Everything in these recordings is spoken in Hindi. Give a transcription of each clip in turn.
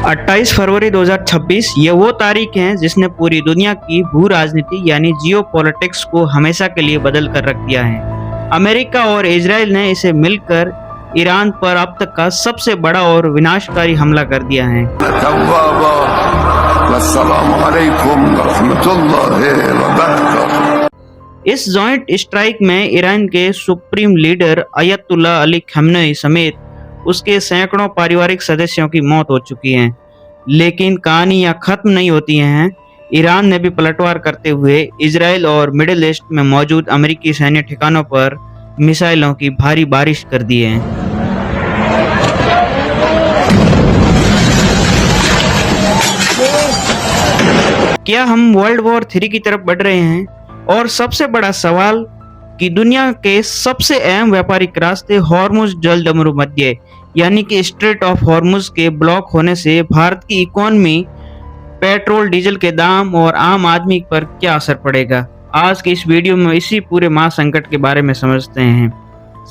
28 फरवरी 2026 ये वो तारीख है जिसने पूरी दुनिया की भू राजनीति यानी जियो पॉलिटिक्स को हमेशा के लिए बदल कर रख दिया है। अमेरिका और इजराइल ने इसे मिलकर ईरान पर अब तक का सबसे बड़ा और विनाशकारी हमला कर दिया है। इस जॉइंट स्ट्राइक में ईरान के सुप्रीम लीडर अयतुल्ला अली खमेनी समेत उसके सैकड़ों पारिवारिक सदस्यों की मौत हो चुकी है। लेकिन कहानियां खत्म नहीं होती हैं। ईरान ने भी पलटवार करते हुए इजराइल और मिडिल ईस्ट में मौजूद अमेरिकी सैन्य ठिकानों पर मिसाइलों की भारी बारिश कर दी है। क्या हम वर्ल्ड वॉर 3 की तरफ बढ़ रहे हैं? और सबसे बड़ा सवाल कि दुनिया के सबसे अहम व्यापारिक रास्ते हॉर्मुज जलदमरू मध्य यानी कि स्ट्रेट ऑफ हॉर्मुज के ब्लॉक होने से भारत की इकोनॉमी, पेट्रोल डीजल के दाम और आम आदमी पर क्या असर पड़ेगा, आज की इस वीडियो में इसी पूरे महासंकट के बारे में समझते हैं।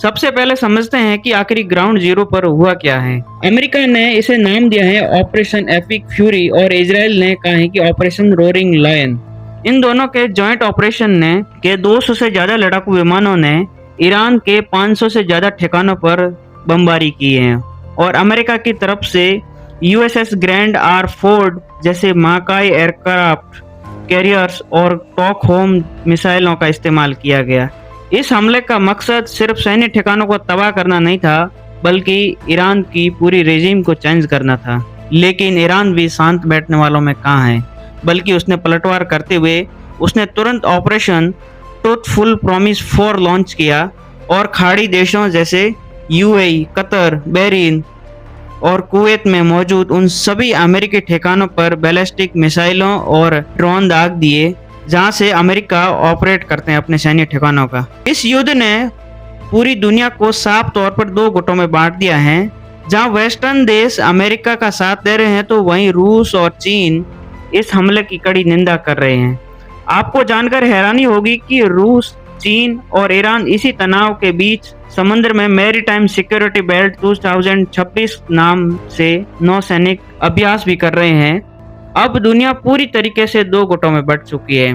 सबसे पहले समझते हैं कि आखिरी ग्राउंड जीरो पर हुआ क्या है। अमेरिका ने इसे नाम दिया है ऑपरेशन एपिक फ्यूरी और इजराइल ने कहा है कि ऑपरेशन रोरिंग लायन। इन दोनों के जॉइंट ऑपरेशन ने के 200 से ज्यादा लड़ाकू विमानों ने ईरान के 500 से ज्यादा ठिकानों पर बमबारी की है और अमेरिका की तरफ से यूएसएस ग्रैंड आर फोर्ड जैसे माकाई एयरक्राफ्ट कैरियर्स और टॉकहोम मिसाइलों का इस्तेमाल किया गया। इस हमले का मकसद सिर्फ सैन्य ठिकानों को तबाह करना नहीं था, बल्कि ईरान की पूरी रेजिम को चेंज करना था। लेकिन ईरान भी शांत बैठने वालों में कहाँ है, बल्कि उसने पलटवार करते हुए उसने तुरंत ऑपरेशन ट्रूथफुल प्रॉमिस 4 लॉन्च किया और खाड़ी देशों जैसे यूएई, कतर, बहरीन और कुवैत में मौजूद उन सभी अमेरिकी ठिकानों पर बैलिस्टिक मिसाइलों और ड्रोन दाग दिए जहां से अमेरिका ऑपरेट करते हैं अपने सैन्य ठिकानों का। इस युद्ध ने पूरी दुनिया को साफ तौर पर 2 गुटों में बांट दिया है। जहां वेस्टर्न देश अमेरिका का साथ दे रहे हैं तो वहीं रूस और चीन इस हमले की कड़ी निंदा कर रहे हैं। आपको जानकर हैरानी होगी कि रूस, चीन और ईरान इसी तनाव के बीच समुद्र में मैरीटाइम सिक्योरिटी बेल्ट 2026 नाम से नौसैनिक अभ्यास भी कर रहे हैं। अब दुनिया पूरी तरीके से 2 गुटों में बंट चुकी है।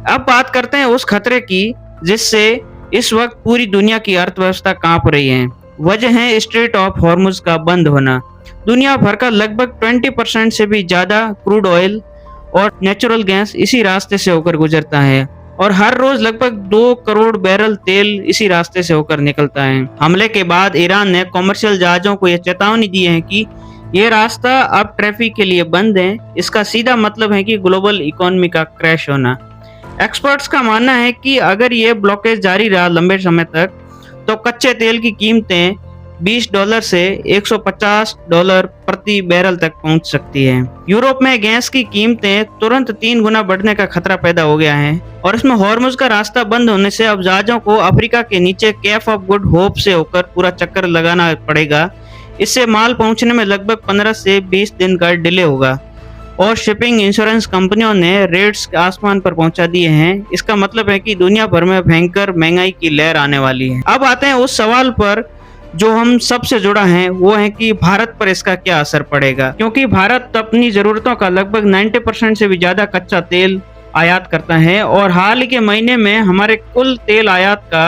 अब बात करते हैं उस खतरे की जिससे इस वक्त पूरी दुनिया की अर्थव्यवस्था कांप रही है। वजह है स्ट्रेट ऑफ हॉर्मुज का बंद होना। दुनिया भर का लगभग 20% से भी ज्यादा क्रूड ऑयल और नेचुरल गैस इसी रास्ते से होकर गुजरता है और हर रोज लगभग 2 करोड़ बैरल तेल इसी रास्ते से होकर निकलता है। हमले के बाद ईरान ने कॉमर्शियल जहाजों को यह चेतावनी दी है कि यह रास्ता अब ट्रैफिक के लिए बंद है। इसका सीधा मतलब है कि ग्लोबल इकोनॉमी का क्रैश होना। एक्सपर्ट्स का मानना है कि अगर यह ब्लॉकेज जारी रहा लंबे समय तक तो कच्चे तेल की कीमतें $20 से $150 प्रति बैरल तक पहुंच सकती है। यूरोप में गैस की कीमतें तुरंत 3 गुना बढ़ने का खतरा पैदा हो गया है और इसमें हॉर्मुज का रास्ता बंद होने से अब जहाजों को अफ्रीका के नीचे केप ऑफ गुड होप से होकर पूरा चक्कर लगाना पड़ेगा। इससे माल पहुंचने में लगभग 15 से 20 दिन का डिले होगा और शिपिंग इंश्योरेंस कंपनियों ने रेट्स आसमान पर पहुंचा दिए हैं। इसका मतलब है कि दुनिया भर में भयंकर महंगाई की लहर आने वाली है। अब आते हैं उस सवाल पर जो हम सबसे जुड़ा है, वो है कि भारत पर इसका क्या असर पड़ेगा, क्योंकि भारत अपनी जरूरतों का लगभग 90% से भी ज्यादा कच्चा तेल आयात करता है और हाल ही के महीने में हमारे कुल तेल आयात का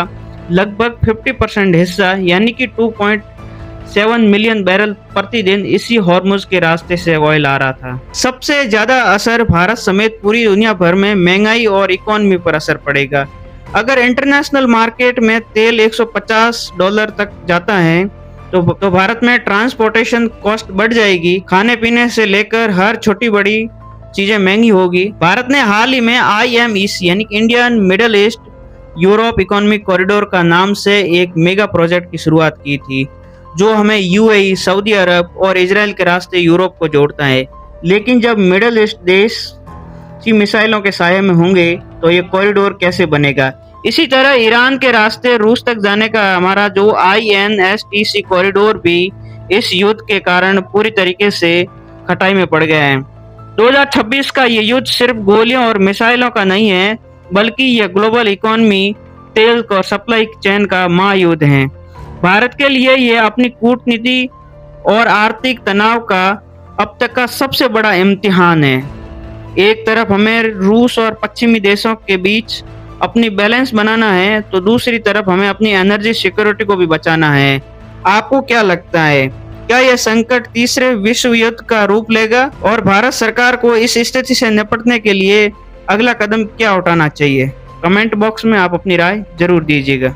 लगभग 50% हिस्सा यानी कि 2.7 मिलियन बैरल प्रतिदिन इसी हॉर्मुज के रास्ते से ऑयल आ रहा था। सबसे ज्यादा असर भारत समेत पूरी दुनिया भर में महंगाई और इकोनॉमी पर असर पड़ेगा। अगर इंटरनेशनल मार्केट में तेल $150 तक जाता है तो भारत में ट्रांसपोर्टेशन कॉस्ट बढ़ जाएगी। खाने पीने से लेकर हर छोटी बड़ी चीजें महंगी होगी। भारत ने हाल ही में IMEC यानी Indian middle east Europe economic corridor का नाम से एक मेगा प्रोजेक्ट की शुरुआत की थी जो हमें यूएई, सऊदी अरब और इजराइल के रास्ते यूरोप को जोड़ता है। लेकिन जब मिडिल ईस्ट देश की मिसाइलों के साये में होंगे तो ये कॉरिडोर कैसे बनेगा? इसी तरह ईरान के रास्ते रूस तक जाने का हमारा जो INSTC कॉरिडोर भी इस युद्ध के कारण पूरी तरीके से खटाई में पड़ गया है। 2026 का ये युद्ध सिर्फ गोलियों और मिसाइलों का नहीं है, बल्कि यह ग्लोबल इकोनॉमी, तेल और सप्लाई चेन का महायुद्ध है। भारत के लिए यह अपनी कूटनीति और आर्थिक तनाव का अब तक का सबसे बड़ा इम्तिहान है। एक तरफ हमें रूस और पश्चिमी देशों के बीच अपनी बैलेंस बनाना है, तो दूसरी तरफ हमें अपनी एनर्जी सिक्योरिटी को भी बचाना है। आपको क्या लगता है, क्या यह संकट तीसरे विश्व युद्ध का रूप लेगा और भारत सरकार को इस स्थिति से निपटने के लिए अगला कदम क्या उठाना चाहिए? कमेंट बॉक्स में आप अपनी राय जरूर दीजिएगा।